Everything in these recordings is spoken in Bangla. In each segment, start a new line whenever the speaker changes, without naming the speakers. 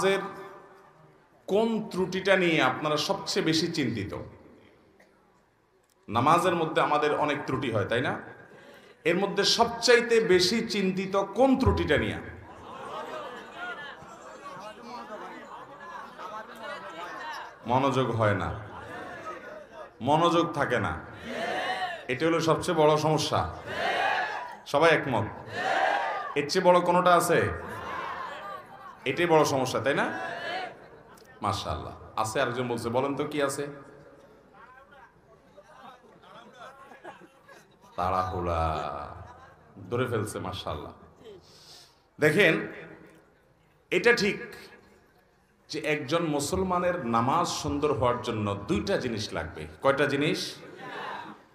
নামাজের কোন ত্রুটিটা নিয়ে আপনারা সবচেয়ে বেশি চিন্তিত? নামাজের মধ্যে আমাদের অনেক ত্রুটি হয়, তাই না? এর মধ্যে সবচাইতে বেশি চিন্তিত কোন ত্রুটিটা নিয়ে? মনোযোগ হয় না, মনোযোগ থাকে না, এটা হলো সবচেয়ে বড় সমস্যা। সবাই একমত? এর চেয়ে বড় কোনোটা আছে? এটাই বড় সমস্যা, তাই না? মাশাআল্লাহ, আছে। আরেকজন বলছে, বলেন তো কি আছে? তাড়াহুড়া ধরে ফেলছে। মাশাআল্লাহ। দেখেন, এটা ঠিক যে একজন মুসলমানের নামাজ সুন্দর হওয়ার জন্য দুইটা জিনিস লাগবে। কয়টা জিনিস?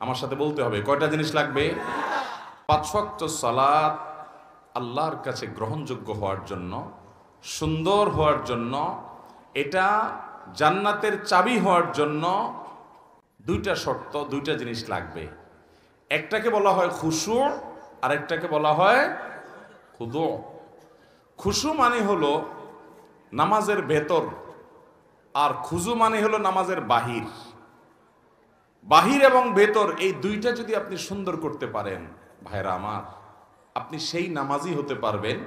আমার সাথে বলতে হবে, কয়টা জিনিস লাগবে? 5 ওয়াক্ত সালাত আল্লাহর কাছে গ্রহণযোগ্য হওয়ার জন্য, সুন্দর হওয়ার জন্য, এটা জান্নাতের চাবি হওয়ার জন্য দুইটা শর্ত, দুইটা জিনিস লাগবে। একটাকে বলা হয় খুশু, আর একটাকে বলা হয় খুদু। খুশু মানে হলো নামাজের ভেতর, আর খুজু মানে হলো নামাজের বাহির। বাহির এবং ভেতর এই দুইটা যদি আপনি সুন্দর করতে পারেন, ভাইরা আমার, আপনি সেই নামাজই হতে পারবেন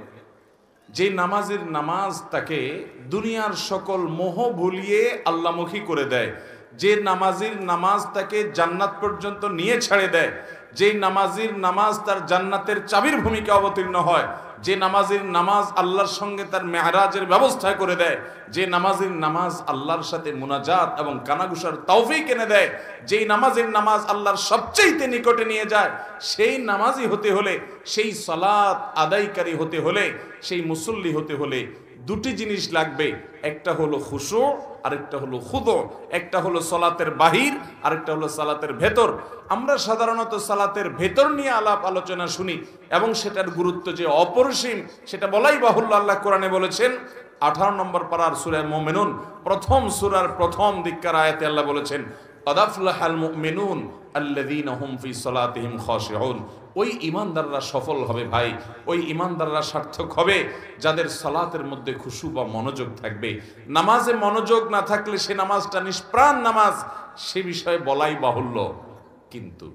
যে নামাজের নামাজ তাকে দুনিয়ার সকল মোহ ভুলিয়ে আল্লাহমুখী করে দেয়, যে নামাজির নামাজ তাকে জান্নাত পর্যন্ত নিয়ে ছেড়ে দেয়, যে নামাজির নামাজ তার জান্নাতের চাবির ভূমিকা অবতীর্ণ হয়, যে নামাজির নামাজ আল্লাহর সঙ্গে তার মেহরাজের ব্যবস্থা করে দেয়, যে নামাজির নামাজ আল্লাহর সাথে মুনাজাত এবং কানাঘুষার তৌফিক এনে দেয়, যেই নামাজের নামাজ আল্লাহর সবচেয়ে নিকটে নিয়ে যায়, সেই নামাজি হতে হলে, সেই সালাত আদায়কারী হতে হলে, সেই মুসল্লি হতে হলে দুটি জিনিস লাগবে। একটা হলো খুশু, আরেকটা হলো খুদু। একটা হলো সালাতের বাহির, আরেকটা হলো সালাতের ভেতর। আমরা সাধারণত সালাতের ভেতর নিয়ে আলাপ আলোচনা শুনি এবং সেটার গুরুত্ব যে অপরিসীম সেটা বলাই বাহুল্য। আল্লাহ কোরআনে বলেছেন 18 নম্বর পারার সূরা মুমিনুন, প্রথম সূরার প্রথম দিককার আয়াতে আল্লাহ বলেছেন, قد أفلح المؤمنون الذين هم في صلاتهم خاشعون। ওই ঈমানদাররা সফল হবে ভাই, ওই ঈমানদাররা সার্থক হবে যাদের সালাতের মধ্যে খুশু বা মনোযোগ থাকবে। নামাজে মনোযোগ না থাকলে সে নামাজটা নিষ্প্রাণ নামাজ, সে বিষয়ে বলাই বাহুল্য। কিন্তু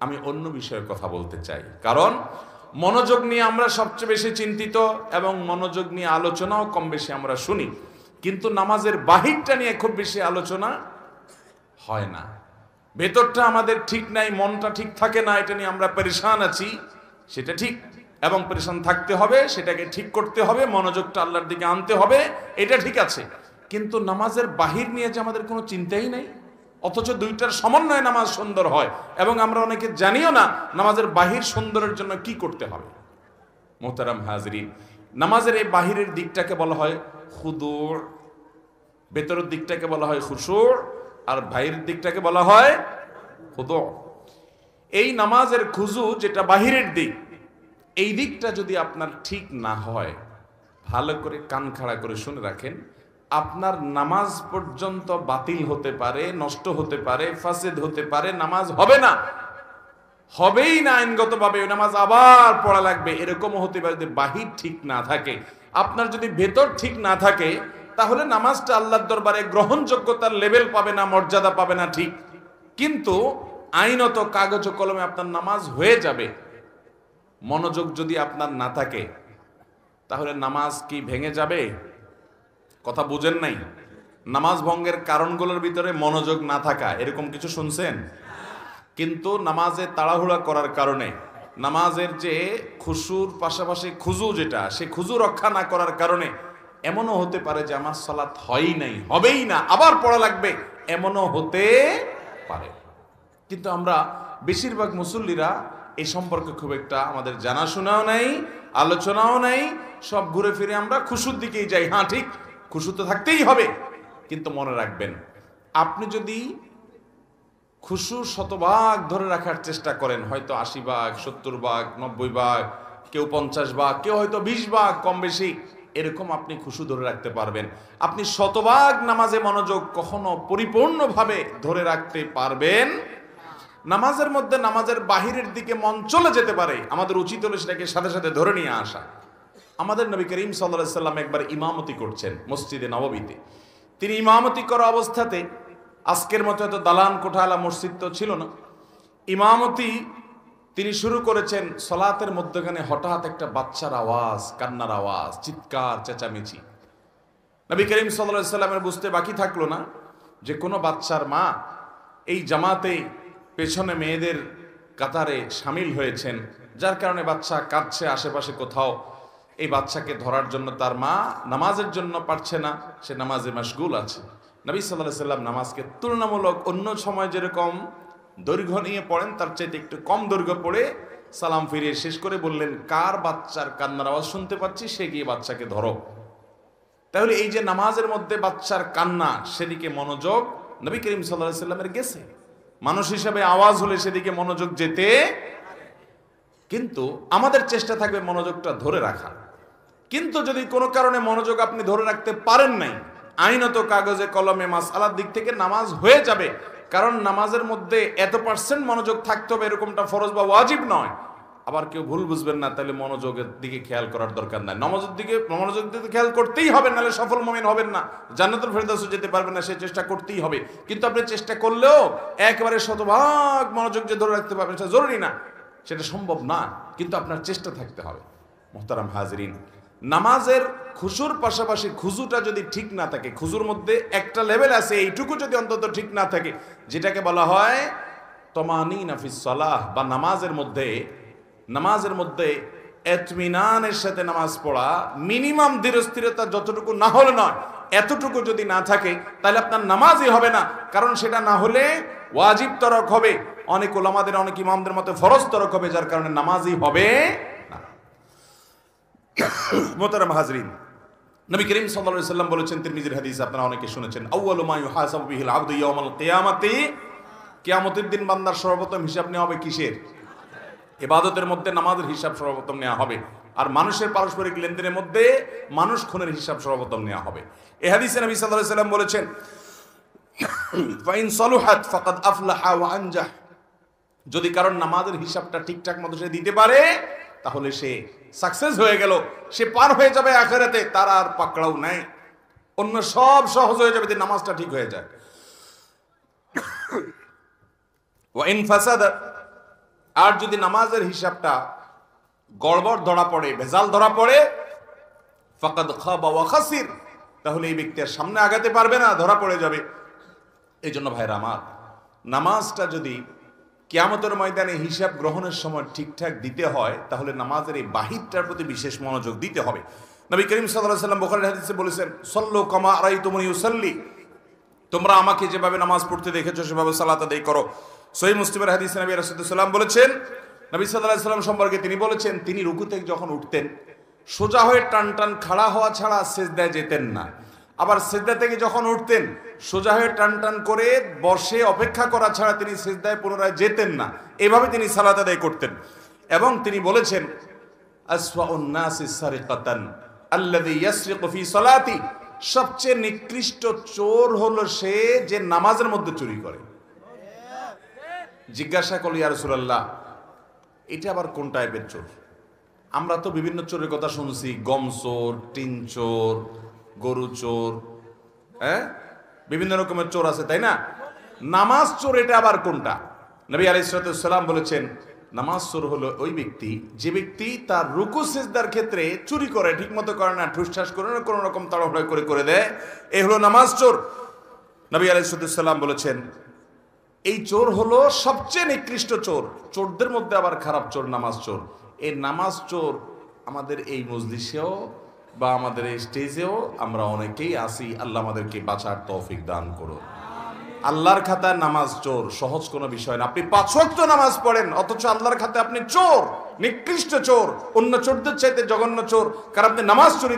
আমি অন্য বিষয়ের কথা বলতে চাই, কারণ মনোযোগ নিয়ে আমরা সবচেয়ে বেশি চিন্তিত এবং মনোযোগ নিয়ে আলোচনাও কম বেশি আমরা শুনি, কিন্তু নামাজের বাহিরটা নিয়ে খুব বেশি আলোচনা হয় না। ভেতরটা আমাদের ঠিক নাই, মনটা ঠিক থাকে না, এটা নিয়ে আমরা পেরেশান আছি, সেটা ঠিক, এবং পেরেশান থাকতে হবে, সেটাকে ঠিক করতে হবে, মনোযোগটা আল্লাহর দিকে আনতে হবে, এটা ঠিক আছে। কিন্তু নামাজের বাহির নিয়ে যে আমাদের কোনো চিন্তাই নেই, অথচ দুইটার সমন্বয়ে নামাজ সুন্দর হয়, এবং আমরা অনেকে জানিও না নামাজের বাহির সুন্দরের জন্য কি করতে হবে। মোহতারাম হাজরিন, নামাজের এই বাহিরের দিকটাকে বলা হয় খুদু, ভেতরের দিকটাকে বলা হয় খুশু, আর বাহিরের দিকটাকে বলা হয় খুদু। এই নামাজের খুজু যেটা বাহিরের দিক, এই দিকটা যদি আপনার ঠিক না হয়, ভালো করে কান খাড়া করে শুনে রাখেন, আপনার নামাজ পর্যন্ত বাতিল হতে পারে, নষ্ট হতে পারে, ফাসেদ হতে পারে, নামাজ হবে না, হবেই না আইনগতভাবে, ওই নামাজ আবার পড়া লাগবে, এরকমও হতে পারে যদি বাহির ঠিক না থাকে। আপনার যদি ভেতর ঠিক না থাকে, তাহলে নামাজটা আল্লাহর দরবারে গ্রহণযোগ্যতার লেভেল পাবে না, মর্যাদা পাবে না, ঠিক, কিন্তু আইনত কাগজ ও কলমে আপনার নামাজ হয়ে যাবে। মনোযোগ যদি আপনার না থাকে, তাহলে নামাজ কি ভেঙে যাবে? কথা বুঝেন নাই? নামাজ ভঙ্গের কারণগুলোর ভিতরে মনোযোগ না থাকা, এরকম কিছু শুনছেন? কিন্তু নামাজে তাড়াহুড়া করার কারণে, নামাজের যে খুশুর পাশাপাশি খুজু যেটা, সে খুজু রক্ষা না করার কারণে এমনও হতে পারে যে আমার সালাত হয়ই নাই, হবেই না, আবার পড়া লাগবে, এমনও হতে পারে। কিন্তু আমরা বেশিরভাগ মুসল্লিরা এই সম্পর্কে খুব একটা আমাদের জানাশোনাও নাই, আলোচনাও নাই, সব ঘুরে ফিরে আমরা খুশুর দিকেই যাই। হ্যাঁ ঠিক, খুশু তো থাকতেই হবে, কিন্তু মনে রাখবেন, আপনি যদি খুশু 100 ভাগ ধরে রাখার চেষ্টা করেন, হয়তো 80 ভাগ, 70 ভাগ, 90 ভাগ, কেউ 50 ভাগ, কেউ হয়তো 20 ভাগ, কম বেশি এরকম আপনি খুশু ধরে রাখতে পারবেন। আপনি 100 ভাগ নামাজে মনোযোগ কখনো পরিপূর্ণভাবে ধরে রাখতে পারবেন? নামাজের মধ্যে নামাজের বাহিরের দিকে মন চলে যেতে পারে, আমাদের উচিত হলো সেটাকে সাথে সাথে ধরে নিয়ে আসা। আমাদের নবী করিম সাল্লাল্লাহু আলাইহি সাল্লাম একবার ইমামতি করছেন মসজিদে নববীতে। তিনি ইমামতি করা অবস্থাতে, আজকের মতো এত দালান কোঠালা মসজিদ তো ছিল না, ইমামতি তিনি শুরু করেছেন। সলাতের মধ্যখানে হঠাৎ একটা বাচ্চার আওয়াজ, কান্নার আওয়াজ, চিৎকার চেঁচামেচি। নবী করিম সাল্লাল্লাহু আলাইহি সাল্লামের বুঝতে বাকি থাকলো না যে কোনো বাচ্চার মা এই জামাতে পেছনে মেয়েদের কাতারে সামিল হয়েছেন, যার কারণে বাচ্চা কাঁদছে আশেপাশে কোথাও। এই বাচ্চাকে ধরার জন্য তার মা নামাজের জন্য পারছে না, সে নামাজে মাশগুল আছে। নবী সাল্লাল্লাহু আলাইহি সাল্লাম নামাজকে তুলনামূলক অন্য সময় যেরকম দৈর্ঘ্য নিয়ে পড়েন তার চাইতে একটু কম দৈর্ঘ্য পড়ে সালাম ফিরিয়ে শেষ করে বললেন, কার বাচ্চার কান্নার আওয়াজ শুনতে পাচ্ছি, সে গিয়ে বাচ্চাকে ধরো। তাহলে এই যে নামাজের মধ্যে বাচ্চার কান্না, সেদিকে মনোযোগ নবী করিম সাল্লাল্লাহু আলাইহি সাল্লামের গেছে। মানুষ হিসাবে আওয়াজ হলে সেদিকে মনোযোগ যেতে, কিন্তু আমাদের চেষ্টা থাকবে মনোযোগটা ধরে রাখা। কিন্তু যদি কোনো কারণে মনোযোগ আপনি ধরে রাখতে পারেন নাই, আইনত কাগজে কলমে মাসআলার দিক থেকে নামাজ হয়ে যাবে, কারণ নামাজের মধ্যে এত % মনোযোগ থাকতে হবে এরকমটা ফরজ বা ওয়াজিব নয়। আবার কেউ ভুল বুঝবেন না, তাহলে মনোযোগের দিকে খেয়াল করার দরকার নাই। মনোযোগ দিকে খেয়াল করতেই হবে, নাহলে সফল মুমিন হবেন না, জান্নাতুল ফেরদাউসে যেতে পারবেন না। সেই চেষ্টা করতেই হবে। কিন্তু আপনি চেষ্টা করলেও একেবারে শতভাগ মনোযোগ যে ধরে রাখতে পারবেন সেটা জরুরি না, সেটা সম্ভব না, কিন্তু আপনার চেষ্টা থাকতে হবে। মুহতারাম হাজরিন, নামাজের খুশুর পাশাপাশি খুজুটা যদি ঠিক না থাকে, খুজুর মধ্যে একটা লেভেল আছে, এইটুকু যদি অন্তত ঠিক না থাকে, যেটাকে বলা হয় তমানিনা ফিস সালাহ, বা নামাজের মধ্যে ইতমিনানের সাথে নামাজ পড়া, মিনিমাম ধীরস্থিরতা যতটুকু না হলে নয়, এতটুকু যদি না থাকে তাহলে আপনার নামাজই হবে না। কারণ সেটা না হলে ওয়াজিব তরক হবে, অনেক ওলামাদের, অনেক ইমামদের মতে ফরজ তরক হবে, যার কারণে নামাজই হবে না। মুহতারাম হাজরিন, নবী করিম সাল্লাল্লাহু আলাইহি সাল্লাম বলেছেন, তিরমিজির হাদিস আপনারা অনেকে শুনেছেন, আউয়ালু মা ইউহাসাবু বিহিল আবদু ইয়াউমাল কিয়ামাতি, কিয়ামতের দিন বান্দার সর্বপ্রথম হিসাব নেওয়া হবে কিসের? ইবাদতের মধ্যে নামাজের হিসাব সর্বপ্রথম নেওয়া হবে। আর মানুষের পারস্পরিক লেনদেনের মধ্যে মানুষ খুনের হিসাব সর্বপ্রথম নেওয়া হবে। এই হাদিসে নবী সাল্লাল্লাহু আলাইহি সাল্লাম বলেছেন, ফাইন সালুহাত ফাকাদ আফলাহা ওয়া আনজাহ, যদি কারণ নামাজের হিসাবটা ঠিকঠাক মতো সে দিতে পারে তাহলে সে সাকসেস হয়ে গেল, সে পার হয়ে যাবে আখিরাতে, তার আর পাকড়াও নাই, অন্য সব সহজ হয়ে যাবে যদি নামাজটা ঠিক হয়ে যায়। ওয়া ইন ফাসাদা, আর যদি নামাজের হিসাবটা গড়বড় ধরা পড়ে, ভেজাল ধরা পড়ে, ফাকাদ খাবা ওয়া খাসির, তাহলে এই ব্যক্তি আর সামনে আগাতে পারবে না, ধরা পড়ে যাবে। এই জন্য ভাইরা আমার, নামাজটা যদি কিয়ামতের ময়দানে হিসাব গ্রহণের সময় ঠিকঠাক দিতে হয়, তাহলে নামাজের এই বাহিরটার প্রতি বিশেষ মনোযোগ দিতে হবে। নবী করিম সাল্লাল্লাহু আলাইহি সাল্লাম বুখারীর হাদিসে বলেছেন, সল্লু কামা রাআইতুমুনি উসাল্লি, তোমরা আমাকে যেভাবে নামাজ পড়তে দেখেছো সেভাবে সালাত আদায় করো। সহিহ মুসলিমের হাদিসে নবী রাসূলুল্লাহ সাল্লাল্লাহু আলাইহি ওয়াসাল্লাম বলেছেন, নবী সাল্লাল্লাহু আলাইহি ওয়াসাল্লাম সম্পর্কে তিনি বলেছেন, তিনি রুকু থেকে যখন উঠতেন সোজা হয়ে টান টান খাড়া হওয়া ছাড়া সিজদায় যেতেন না। আবার সিজদা থেকে যখন উঠতেন সোজা হয়ে টান টান করে বসে অপেক্ষা করা ছাড়া তিনি সিজদায় পুনরায় যেতেন না। এভাবে তিনি সালাত আদায় করতেন। এবং তিনি বলেছেন, আসওয়াউন নাসি সারিকাতান আল্লাযী ইয়াসরিকু ফি সালাতি, সবচেয়ে নিকৃষ্ট চোর হলো সে যে নামাজের মধ্যে চুরি করে। জিজ্ঞাসা করল, ইয়া রাসূলুল্লাহ, এটা আবার কোন টাইপের চোর? আমরা তো বিভিন্ন চোরের কথা শুনছি, গম চোর, টিন চোর, গরু চোর, বিভিন্ন রকমের চোর আছে, তাই না? নামাজ চোর এটা আবার কোনটা? নবী আলাইহিস সালাম বলেছেন, নামাজ চোর হলো ওই ব্যক্তি যে ব্যক্তি তার রুকু সিজদার ক্ষেত্রে চুরি করে, ঠিক মতো করে না, ঠুসঠাস করে না, কোনো রকম তাড়াহুড়া করে দেয়, এই হলো নামাজ চোর। নবী আলাইহিস সালাম বলেছেন, এই চোর হলো সবচেয়ে নিকৃষ্ট চোর। চোরদের মধ্যে আবার খারাপ চোর নামাজ চোর। এই নামাজ চোর আমাদের এই মজলিসেও বা আমাদের এই স্টেজেও আমরা অনেকেই আসি। আল্লাহ আমাদেরকে বাঁচার তৌফিক দান করুন। আল্লাহর খাতায় নামাজ চোর সহজ কোনো বিষয় না। আপনি 5 ওয়াক্ত নামাজ পড়েন, অথচ আল্লাহর খাতায় আপনি চোর, নিকৃষ্ট চোর, অন্য চোরদের চাইতে জঘন্য চোর, কারণ আপনি নামাজ চুরি